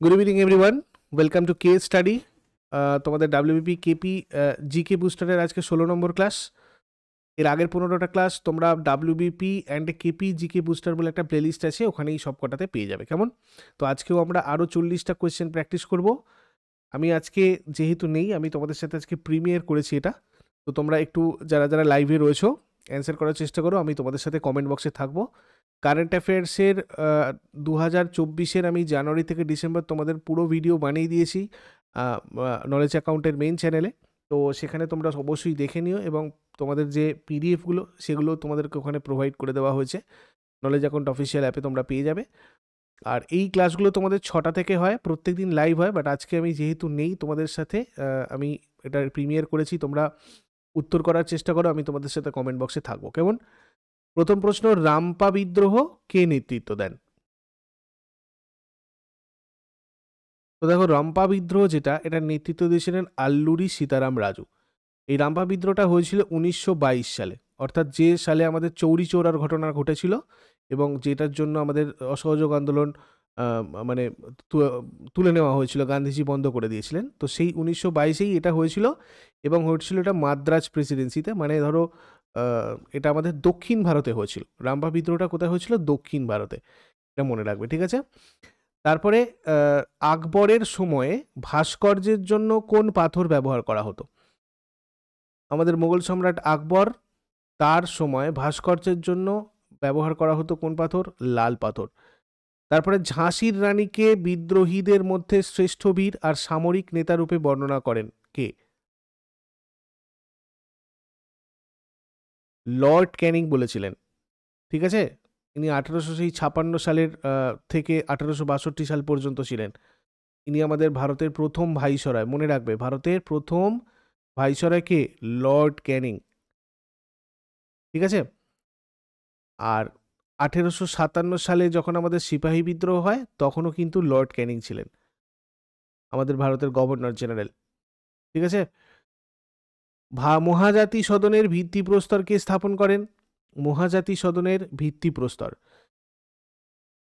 Good evening everyone, welcome to K study. তোমাদের WBP KP GK বুস্টারের আজকে 16 নম্বর class. এর আগের 15টা ক্লাস তোমরা WBP and KP GK booster বলে একটা প্লেলিস্ট আছে, ওখানেই সব কটাতে পেয়ে যাবে। কেমন? তো আজকেও আমরা আরও 40টা কোয়েশ্চেন প্র্যাকটিস করব। আমি আজকে যেহেতু নেই, আমি তোমাদের সাথে আজকে প্রিমিয়ার করেছি এটা। তো তোমরা একটু যারা যারা লাইভে রয়েছো অ্যান্সার করার চেষ্টা করো, আমি তোমাদের সাথে কমেন্ট বক্সে থাকবো। কারেন্ট অ্যাফেয়ার্সের 2024-এর আমি জানুয়ারি থেকে ডিসেম্বর তোমাদের পুরো ভিডিও বানিয়ে দিয়েছি নলেজ অ্যাকাউন্টের মেইন চ্যানেলে। তো সেখানে তোমরা অবশ্যই দেখে নিও, এবং তোমাদের যে পিডিএফগুলো সেগুলো তোমাদেরকে ওখানে প্রোভাইড করে দেওয়া হয়েছে। নলেজ অ্যাকাউন্ট অফিসিয়াল অ্যাপে তোমরা পেয়ে যাবে। আর এই ক্লাসগুলো তোমাদের 6টা থেকে হয়, প্রত্যেক দিন লাইভ হয়, বাট আজকে আমি যেহেতু নেই তোমাদের সাথে, আমি এটা প্রিমিয়ার করেছি। তোমরা উত্তর করার চেষ্টা করো, আমি তোমাদের সাথে কমেন্ট বক্সে থাকবো। কেমন? প্রথম প্রশ্ন, রামপা বিদ্রোহ কে নেতৃত্ব দেন? তো দেখো, রামপা বিদ্রোহ যেটা, এটার নেতৃত্ব দিয়েছিলেন আল্লুরি সীতারাম রাজু। এই রামপা বিদ্রোহটা হয়েছিল 1922 সালে, অর্থাৎ যে সালে আমাদের চৌরি চৌরার ঘটনা ঘটেছিল, এবং যেটার জন্য আমাদের অসহযোগ আন্দোলন মানে তুলে নেওয়া হয়েছিল, গান্ধীজি বন্ধ করে দিয়েছিলেন। তো সেই 1922-এই এটা হয়েছিল, এবং হয়েছিল এটা মাদ্রাজ প্রেসিডেন্সিতে। মানে ধরো এটা আমাদের দক্ষিণ ভারতে হয়েছিল। রামপা বিদ্রোহটা কোথায় হয়েছিল? দক্ষিণ ভারতে। এটা মনে রাখবে, ঠিক আছে? তারপরে আকবরের সময়ে ভাস্কর্যের জন্য কোন পাথর ব্যবহার করা হতো? আমাদের মোগল সম্রাট আকবর, তার সময় ভাস্কর্যের জন্য ব্যবহার করা হতো কোন পাথর? লাল পাথর। তারপরে ঝাঁসির রানীকে বিদ্রোহীদের মধ্যে শ্রেষ্ঠ বীর আর সামরিক নেতা রূপে বর্ণনা করেন কে? লর্ড ক্যানিং বলেছিলেন, ঠিক আছে? ইনি 1856 সালের থেকে 1862 সাল পর্যন্ত ছিলেন। ইনি আমাদের ভারতের প্রথম ভাইসরয়, মনে রাখবে, ভারতের প্রথম ভাইসরয় কে? লর্ড ক্যানিং, ঠিক আছে? আর 1857 সালে যখন আমাদের সিপাহী বিদ্রোহ হয়, তখনও কিন্তু লর্ড ক্যানিং ছিলেন আমাদের ভারতের গভর্নর জেনারেল, ঠিক আছে? মহাজাতি সদনের ভিত্তিপ্রস্তর কে স্থাপন করেন? মহাজাতি সদনের ভিত্তিপ্রস্তর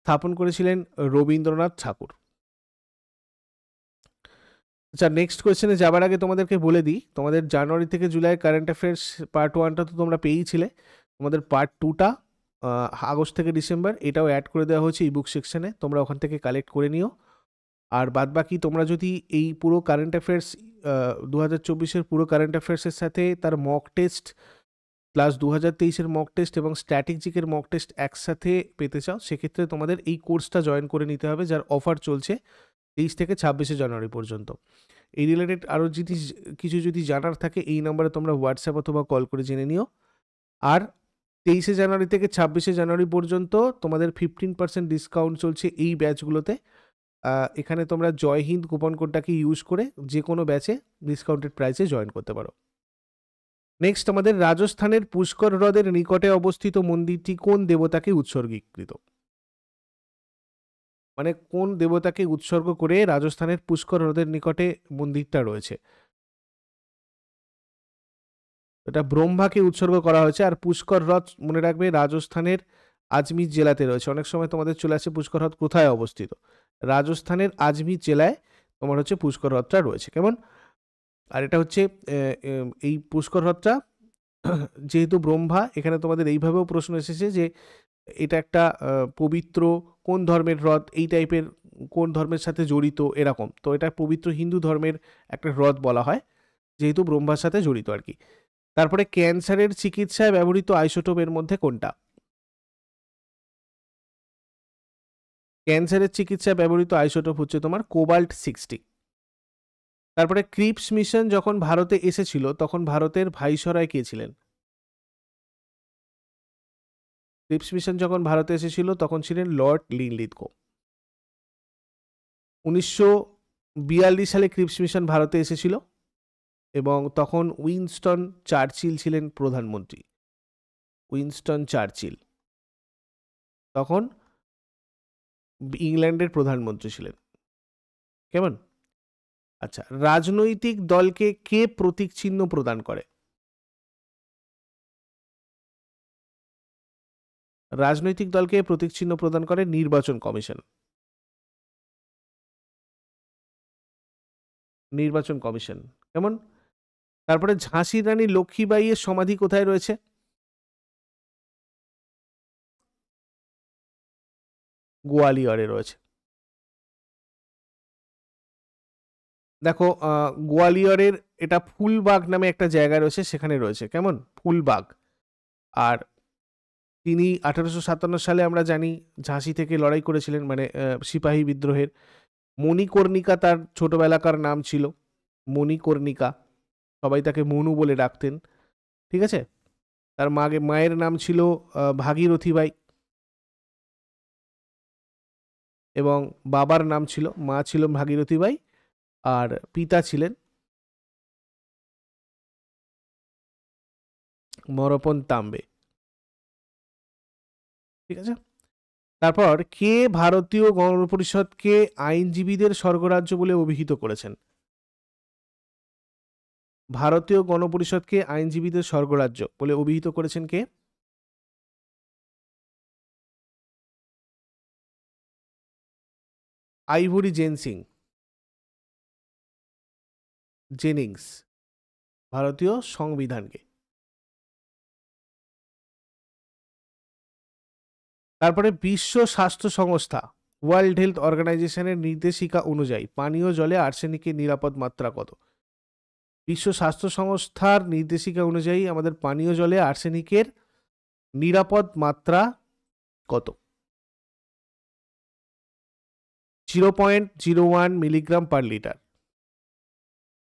স্থাপন করেছিলেন রবীন্দ্রনাথ ঠাকুর। আচ্ছা, নেক্সট কোয়েশ্চেনে যাবার আগে তোমাদেরকে বলে দিই, তোমাদের জানুয়ারি থেকে জুলাই কারেন্ট অ্যাফেয়ার্স পার্ট 1টা তো তোমরা পেয়েইছিলে। তোমাদের পার্ট 2টা আগস্ট থেকে ডিসেম্বর, এটাও অ্যাড করে দেওয়া হয়েছে ইবুক সেকশনে, তোমরা ওখান থেকে কালেক্ট করে নিও। আর বাদবাকি তোমরা যদি এই পুরো কারেন্ট অ্যাফেয়ার্স 2024-এর পুরো কারেন্ট অ্যাফেয়ার্সের সাথে তার মক টেস্ট প্লাস 2023-এর মক টেস্ট এবং স্ট্র্যাটেজিকের মক টেস্ট একসাথে পেতে চাও, সেক্ষেত্রে তোমাদের এই কোর্সটা জয়েন করে নিতে হবে, যার অফার চলছে 23 থেকে 26শে জানুয়ারি পর্যন্ত। এই রিলেটেড আরও যদি কিছু যদি জানার থাকে, এই নাম্বারে তোমরা হোয়াটসঅ্যাপ অথবা কল করে জেনে নিও। আর 23শে জানুয়ারি থেকে 26শে জানুয়ারি পর্যন্ত তোমাদের 15% ডিসকাউন্ট চলছে এই ব্যাচগুলোতে। এখানে তোমরা জয় হিন্দ কুপন কোডটাকে ইউজ করে যে কোনো ব্যাচে ডিসকাউন্টেড প্রাইসে জয়েন করতে পারো। নেক্সট, আমাদের রাজস্থানের পুষ্কর হ্রদের নিকটে অবস্থিত মন্দিরটি কোন দেবতাকে উৎসর্গীকৃত? মানে কোন দেবতাকে উৎসর্গ করে রাজস্থানের পুষ্কর হ্রদের নিকটে মন্দিরটা রয়েছে? এটা ব্রহ্মাকে উৎসর্গ করা হয়েছে। আর পুষ্কর হ্রদ, মনে রাখবে, রাজস্থানের আজমির জেলাতে রয়েছে। অনেক সময় তোমাদের চলে আসে পুষ্কর হ্রদ কোথায় অবস্থিত, রাজস্থানের আজমির জেলায় তোমার হচ্ছে পুষ্কর হ্রদটা রয়েছে। কেমন? আর এটা হচ্ছে এই পুষ্কর হ্রদটা যেহেতু ব্রহ্মা, এখানে তোমাদের এইভাবেও প্রশ্ন এসেছে যে এটা একটা পবিত্র কোন ধর্মের হ্রদ, এই টাইপের, কোন ধর্মের সাথে জড়িত এরকম। তো এটা পবিত্র হিন্দু ধর্মের একটা হ্রদ বলা হয়, যেহেতু ব্রহ্মার সাথে জড়িত আর কি। তারপরে ক্যান্সারের চিকিৎসায় ব্যবহৃত আইসোটোপের মধ্যে কোনটা? ক্যান্সারের চিকিৎসায় ব্যবহৃত আইসোটোপ হচ্ছে তোমার কোবাল্ট-60। তারপরে ক্রিপস মিশন যখন ভারতে এসেছিল, তখন ভারতের ভাইসরয় কে ছিলেন? ক্রিপস মিশন যখন ভারতে এসেছিল, তখন ছিলেন লর্ড লিনলিথগো। 1942 সালে ক্রিপস মিশন ভারতে এসেছিল, এবং তখন উইনস্টন চার্চিল ছিলেন প্রধানমন্ত্রী। উইনস্টন চার্চিল তখন ইংল্যান্ডের প্রধানমন্ত্রী ছিলেন। কেমন? আচ্ছা, রাজনৈতিক দলকে কে প্রতীক চিহ্ন প্রদান করে? রাজনৈতিক দলকে প্রতীক চিহ্ন প্রদান করে নির্বাচন কমিশন। নির্বাচন কমিশন। কেমন? তারপরে ঝাঁসির রানী লক্ষ্মীবাইয়ের সমাধি কোথায় রয়েছে? গোয়ালিয়রে রয়েছে। দেখো গোয়ালিয়রের এটা ফুলবাগ নামে একটা জায়গা রয়েছে, সেখানে রয়েছে। কেমন? ফুলবাগ। আর তিনি 1857 সালে আমরা জানি ঝাঁসি থেকে লড়াই করেছিলেন, মানে সিপাহী বিদ্রোহের। মণিকর্ণিকা তার ছোটবেলাকার নাম ছিল, মণিকর্ণিকা। সবাই তাকে মনু বলে ডাকতেন। ঠিক আছে? তার মায়ের নাম ছিল ভাগীরথী বাই, এবং বাবার নাম ছিল, মা ছিল ভাগীরথী বাই আর পিতা ছিলেন মরপন তাম্বে। ঠিক আছে? তারপর কে ভারতীয় গণপরিষদকে আইনজীবীদের স্বর্গরাজ্য বলে অভিহিত করেছেন? ভারতীয় গণপরিষদকে আইনজীবীদের স্বর্গরাজ্য বলে অভিহিত করেছেন কে? আইভরি জেনিংস ভারতীয় সংবিধানকে। তারপরে বিশ্ব স্বাস্থ্য সংস্থা ওয়ার্ল্ড হেলথ অর্গানাইজেশনের নির্দেশিকা অনুযায়ী পানীয় জলে আর্সেনিকের নিরাপদ মাত্রা কত? বিশ্ব স্বাস্থ্য সংস্থার নির্দেশিকা অনুযায়ী আমাদের পানীয় জলে আর্সেনিকের নিরাপদ মাত্রা কত? 0.01 মিলিগ্রাম পার লিটার।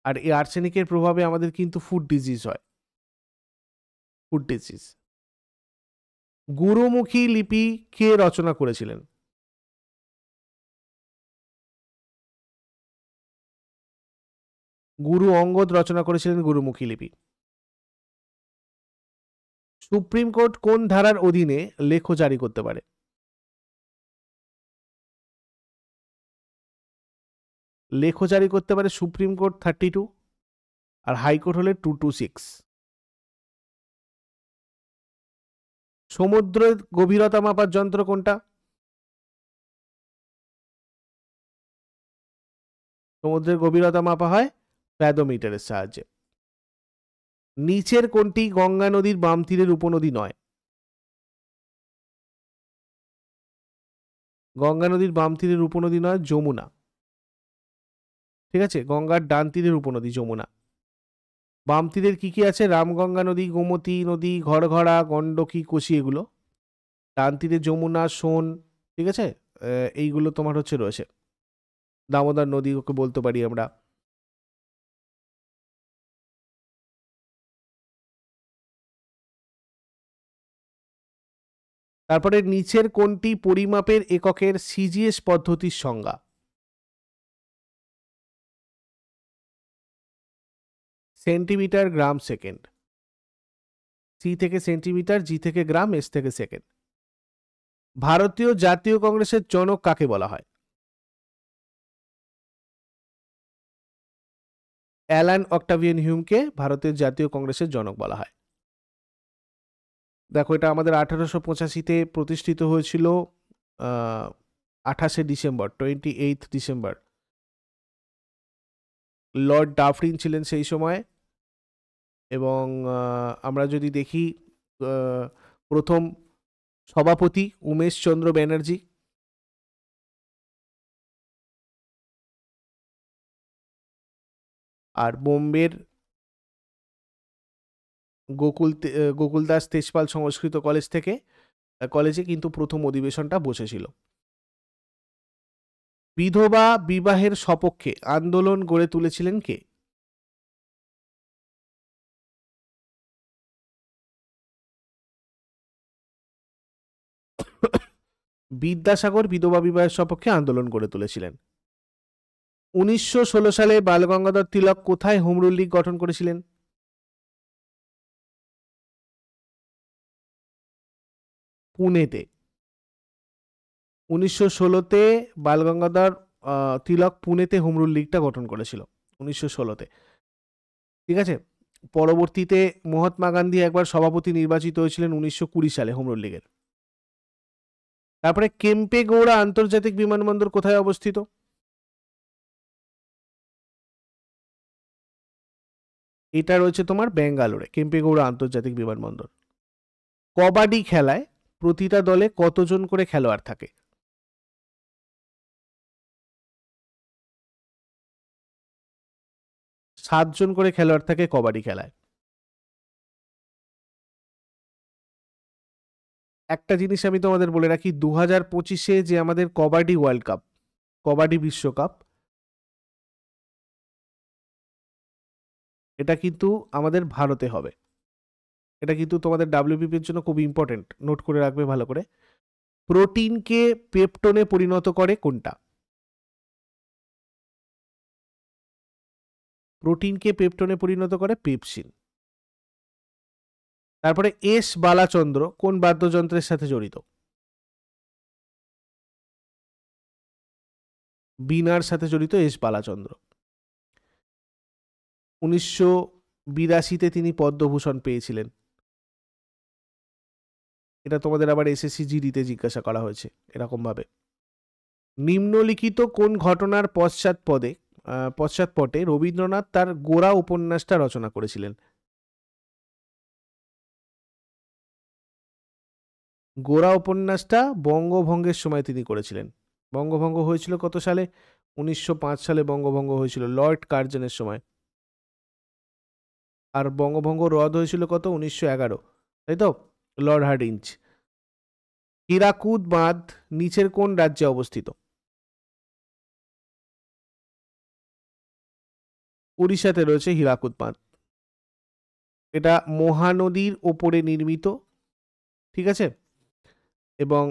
আর এই আর্সেনিকের প্রভাবে আমাদের কিন্তু ফুড ডিজিজ হয়, ফুড ডিজিজ। গুরুমুখী লিপি কে রচনা করেছিলেন? গুরু অঙ্গদ রচনা করেছিলেন গুরুমুখী লিপি। সুপ্রিম কোর্ট কোন ধারার অধীনে লেখ জারি করতে পারে? লেখ জারি করতে পারে সুপ্রিম কোর্ট 32, আর হাইকোর্ট হলে 226। সমুদ্রের গভীরতা মাপার যন্ত্র কোনটা? সমুদ্রের গভীরতা মাপা হয় প্যাডোমিটারের সাহায্যে। নিচের কোনটি গঙ্গা নদীর বাম তীরের উপনদী নয়? গঙ্গা নদীর বাম তীরের উপনদী নয় যমুনা। ঠিক আছে? গঙ্গার ডান তীরের উপনদী যমুনা। বাম তীরের কি কি আছে? রামগঙ্গা নদী, গোমতী নদী, ঘড়ঘড়া, গণ্ডকী, কোশি, এগুলো। ডান তীরে যমুনা, সোন। ঠিক আছে? এইগুলো তোমার হচ্ছে রয়েছে। দামোদর নদী ওকে বলতে পারি আমরা। তারপরে নিচের কোনটি পরিমাপের এককের সিজিএস পদ্ধতির সংজ্ঞা? সেন্টিমিটার, গ্রাম, সেকেন্ড। সি থেকে সেন্টিমিটার, জি থেকে গ্রাম, এস থেকে সেকেন্ড। ভারতীয় জাতীয় কংগ্রেসের জনক কাকে বলা হয়? অ্যালান অক্টাভিয়ান হিউমকে ভারতের জাতীয় কংগ্রেসের জনক বলা হয়। দেখো, এটা আমাদের 1885-তে প্রতিষ্ঠিত হয়েছিল 28শে ডিসেম্বর, 28 ডিসেম্বর। লর্ড ডাফরিন ছিলেন সেই সময়। এবং আমরা যদি দেখি প্রথম সভাপতি উমেশ চন্দ্র ব্যানার্জি। আর বোম্বের গোকুলদাস তেজপাল সংস্কৃত কলেজে কিন্তু প্রথম অধিবেশনটা বসেছিল। বিধবা বিবাহের সপক্ষে আন্দোলন গড়ে তুলেছিলেন কে? বিদ্যাসাগর বিধবা বিবাহের সপক্ষে আন্দোলন গড়ে তুলেছিলেন। 1916 সালে বালগঙ্গাধর তিলক কোথায় হোম রুল লীগ গঠন করেছিলেন? পুনেতে। 1916-তে বালগঙ্গাধর তিলক পুনেতে হোম রুল লীগটা গঠন করেছিল, 1916-তে। ঠিক আছে? পরবর্তীতে মহাত্মা গান্ধী একবার সভাপতি নির্বাচিত হয়েছিলেন 1920 সালে হোম রুল লীগের। তারপরে কেম্পেগৌড়া আন্তর্জাতিক বিমানবন্দর কোথায় অবস্থিত? এটা রয়েছে তোমার ব্যাঙ্গালোরে, কেম্পেগৌড়া আন্তর্জাতিক বিমানবন্দর। কবাডি খেলায় প্রতিটা দলে কতজন করে খেলোয়াড় থাকে? 7 জন করে খেলোয়াড় থাকে কবাডি খেলায়। একটা জিনিস আমি তোমাদের বলে রাখি, 2025-এ যে আমাদের কবাডি ওয়ার্ল্ড কাপ, কবাডি বিশ্বকাপ, এটা কিন্তু আমাদের ভারতে হবে। এটা কিন্তু তোমাদের ডাব্লিউবিপির জন্য খুব ইম্পর্টেন্ট, নোট করে রাখবে ভালো করে। প্রোটিনকে পেপটোনে পরিণত করে কোনটা? প্রোটিনকে পেপটোনে পরিণত করে পেপসিন। তারপরে এস বালাচন্দ্র কোন বাদ্যযন্ত্রের সাথে জড়িত? বীণার সাথে জড়িত এস বালাচন্দ্র। 1982-তে তিনি পদ্মভূষণ পেয়েছিলেন। এটা তোমাদের আবার এসএসসি জিডিতে জিজ্ঞাসা করা হয়েছে এরকম ভাবে। নিম্নলিখিত কোন ঘটনার পশ্চাৎপটে রবীন্দ্রনাথ তার গোরা উপন্যাসটা রচনা করেছিলেন? গোরা উপন্যাসটা বঙ্গভঙ্গের সময় তিনি করেছিলেন। বঙ্গভঙ্গ হয়েছিল কত সালে? 1905 সালে বঙ্গভঙ্গ হয়েছিল, লর্ড কার্জনের সময়। আর বঙ্গভঙ্গ রদ হয়েছিল কত? 1911, তাই তো, লর্ড হার্ডিঞ্জ। হীরাকুদ বাঁধ নিচের কোন রাজ্যে অবস্থিত? উড়িষ্যাতে রয়েছে হীরাকুদ বাঁধ। এটা মহানদীর ওপরে নির্মিত, ঠিক আছে, এবং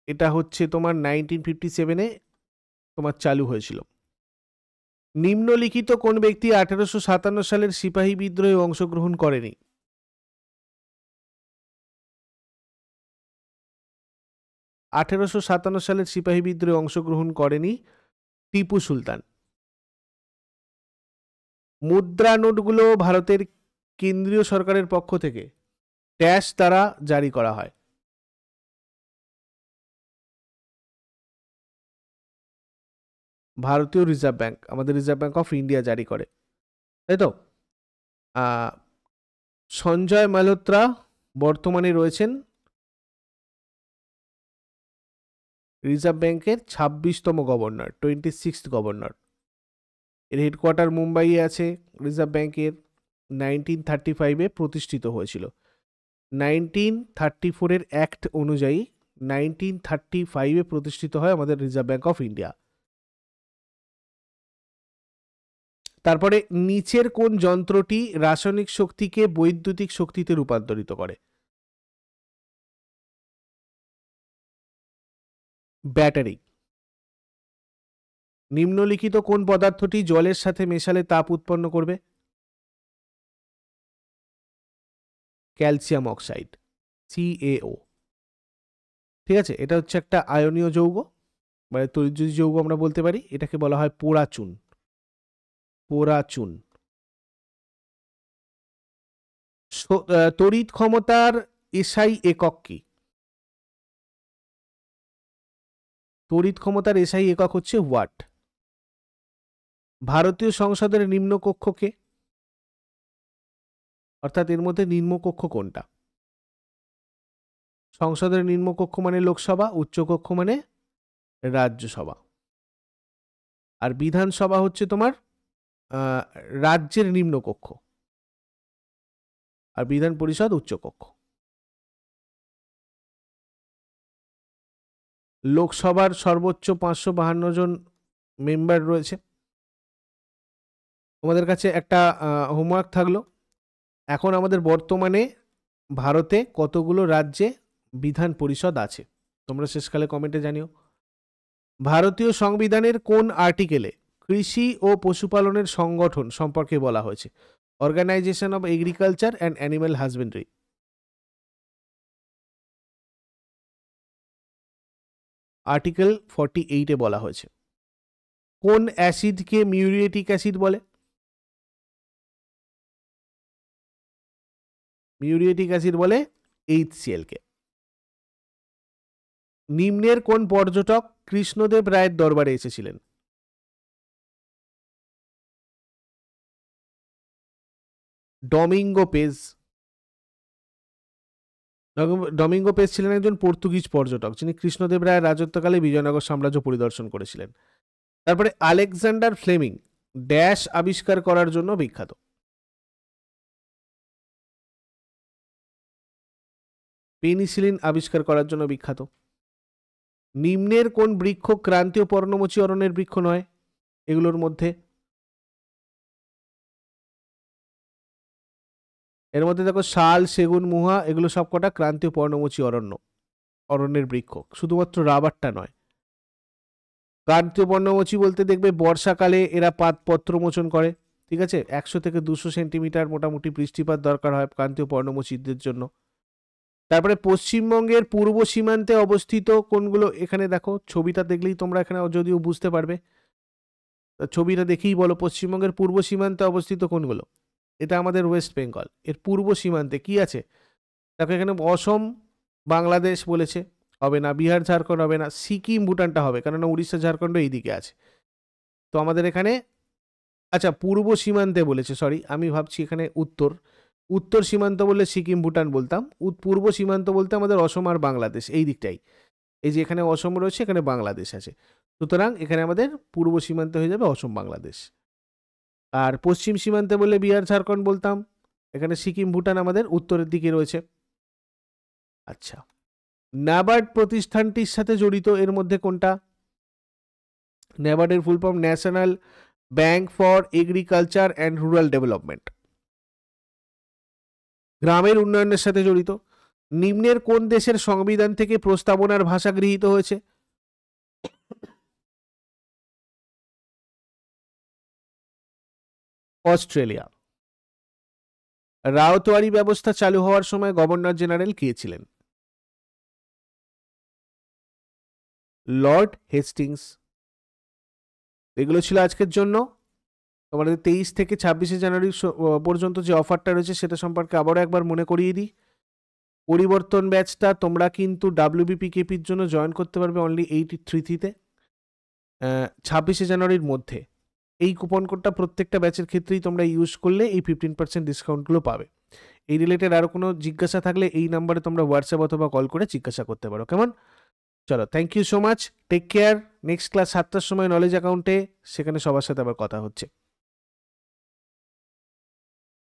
এটা হচ্ছে তোমার 1957-এ তোমার চালু হয়েছিল। নিম্নলিখিত কোন ব্যক্তি 1857 সালের সিপাহী বিদ্রোহে অংশগ্রহণ করেনি? 1857 সালের সিপাহী বিদ্রোহে অংশগ্রহণ করেনি টিপু সুলতান। মুদ্রা নোটগুলো ভারতের কেন্দ্রীয় সরকারের পক্ষ থেকে ড্যাশ দ্বারা জারি করা হয়? ভারতীয় রিজার্ভ ব্যাংক, আমাদের রিজার্ভ ব্যাংক অফ ইন্ডিয়া জারি করে, তাই তো। সঞ্জয় মালহোত্রা বর্তমানে রয়েছেন রিজার্ভ ব্যাংকের 26তম গভর্নর, 26th গভর্নর। এর হেডকোয়ার্টার মুম্বাইয়ে আছে রিজার্ভ ব্যাংকের। 1935-এ প্রতিষ্ঠিত হয়েছিল। 1934-এর অ্যাক্ট অনুযায়ী 1935-এ প্রতিষ্ঠিত হয় আমাদের রিজার্ভ ব্যাংক অফ ইন্ডিয়া। তারপরে নিচের কোন যন্ত্রটি রাসায়নিক শক্তিকে বৈদ্যুতিক শক্তিতে রূপান্তরিত করে? ব্যাটারি। নিম্নলিখিত কোন পদার্থটি জলের সাথে মেশালে তাপ উৎপন্ন করবে? Calcium oxide, CaO। ঠিক আছে, এটা হচ্ছে একটা আয়নীয় যৌগ, মানে তৈজসী যৌগ আমরা বলতে পারি। এটাকে বলা হয় পোড়া চুন। পোড়া চুন। তড়িৎ ক্ষমতার এসআই একক কি? তড়িৎ ক্ষমতার এসআই একক হচ্ছে ওয়াট। ভারতীয় সংসদের নিম্নকক্ষকে, অর্থাৎ এর মধ্যে নিম্নকক্ষ কোনটা? সংসদের নিম্নকক্ষ মানে লোকসভা, উচ্চকক্ষ মানে রাজ্যসভা। আর বিধানসভা হচ্ছে তোমার রাজ্যের নিম্নকক্ষ, আর বিধান পরিষদ উচ্চকক্ষ। লোকসভার সর্বোচ্চ 552 জন মেম্বার রয়েছে। তোমাদের কাছে একটা হোমওয়ার্ক থাকলো, এখন আমাদের বর্তমানে ভারতে কতগুলো রাজ্যে বিধান পরিষদ আছে? তোমরা শেষকালে কমেন্টে জানিও। ভারতীয় সংবিধানের কোন আর্টিকেলে কৃষি ও পশুপালনের সংগঠন সম্পর্কে বলা হয়েছে? Organisation of agriculture and animal husbandry. Article 48-এ বলা হয়েছে। কোন অ্যাসিডকে মিউরিয়েটিক অ্যাসিড বলে? মিউরিয়েটিক অ্যাসিড বলে HCl কে। নিম্নের কোন পর্যটক কৃষ্ণদেব রায়ের দরবারে এসেছিলেন? Domingo page. ডমিঙ্গো পেজ ছিলেন একজন পর্তুগিজ পর্যটক যিনি কৃষ্ণদেব রায়ের রাজত্বকালে বিজয়নগর সাম্রাজ্য পরিদর্শন করেছিলেন। তারপরে আলেকজান্ডার ফ্লেমিং ড্যাশ আবিষ্কার করার জন্য বিখ্যাত। পেনিসিলিন আবিষ্কার করার জন্য বিখ্যাত। নিম্নের কোন বৃক্ষ ক্রান্তীয় পর্ণমোচী অরণ্যের বৃক্ষ নয়? এগুলোর মধ্যে এর মধ্যে দেখো শাল, সেগুন, মুহা এগুলো সবকটা ক্রান্তীয় পর্ণমোচী অরণ্যের বৃক্ষ, শুধুমাত্র রাবারটা নয়। ক্রান্তীয় পর্ণমোচী বলতে দেখবে বর্ষাকালে এরা পত্র মোচন করে, ঠিক আছে। 100 থেকে 200 সেন্টিমিটার মোটামুটি বৃষ্টিপাত দরকার হয় ক্রান্তীয় পর্ণমোচীদের জন্য। তারপরে পশ্চিমবঙ্গের পূর্ব সীমান্তে অবস্থিত কোনগুলো? এখানে দেখো ছবিটা দেখলেই তোমরা এখানে যদিও বুঝতে পারবে, ছবিটা দেখেই বলো পশ্চিমবঙ্গের পূর্ব সীমান্তে অবস্থিত কোনগুলো। এটা আমাদের ওয়েস্ট বেঙ্গল, এর পূর্ব সীমান্তে কি আছে দেখো, এখানে অসম বাংলাদেশ বলেছে, হবে না। বিহার ঝাড়খণ্ড হবে না। সিকিম ভুটানটা হবে, কেননা উড়িষ্যা ঝাড়খণ্ড এইদিকে আছে। তো আমাদের এখানে আচ্ছা পূর্ব সীমান্তে বলেছে, সরি আমি ভাবছি এখানে উত্তর সীমান্ত বললে সিকিম ভুটান বলতাম, পূর্ব সীমান্ত বলতে আমাদের অসম আর বাংলাদেশ এই দিকটাই। এই যে এখানে অসম রয়েছে, এখানে বাংলাদেশ আছে, সুতরাং এখানে আমাদের পূর্ব সীমান্ত হয়ে যাবে অসম বাংলাদেশ। আর পশ্চিম সীমান্তে বললে বিহার ঝাড়খণ্ড বলতাম, এখানে সিকিম ভুটান আমাদের উত্তরের দিকে রয়েছে। আচ্ছা, ন্যাবার্ড প্রতিষ্ঠানটির সাথে জড়িত এর মধ্যে কোনটা? ন্যাবার্ডের full form national bank for agriculture and rural development. গ্রামের উন্নয়নের সাথে জড়িত। নিম্নের কোন দেশের সংবিধান থেকে প্রস্তাবনার ভাষা গৃহীত হয়েছে? অস্ট্রেলিয়া। রাওতওয়ারি ব্যবস্থা চালু হওয়ার সময় গভর্নর জেনারেল কে ছিলেন? Lord Hastings. এগুলো ছিল আজকের জন্য। তোমাদের 23 থেকে 26 জানুয়ারি পর্যন্ত যে অফারটা রয়েছে সেটা সম্পর্কে আবারও একবার মনে করিয়ে দিই। পরিবর্তন ব্যাচটা তোমরা কিন্তু WBPKPর জন্য জয়েন করতে পারবে অনলি 83 26 জানুয়ারির মধ্যে। এই কুপন কোডটা প্রত্যেকটা ব্যাচের ক্ষেত্রেই তোমরা ইউজ করলে এই 15% ডিসকাউন্টগুলো পাবে। এই রিলেটেড আরও কোনো জিজ্ঞাসা থাকলে এই নাম্বারে তোমরা হোয়াটসঅ্যাপ অথবা কল করে জিজ্ঞাসা করতে পারো, কেমন? চলো, thank you so much, take care. Next class 7টার সময় নলেজ অ্যাকাউন্টে, সেখানে সবার সাথে আবার কথা হচ্ছে।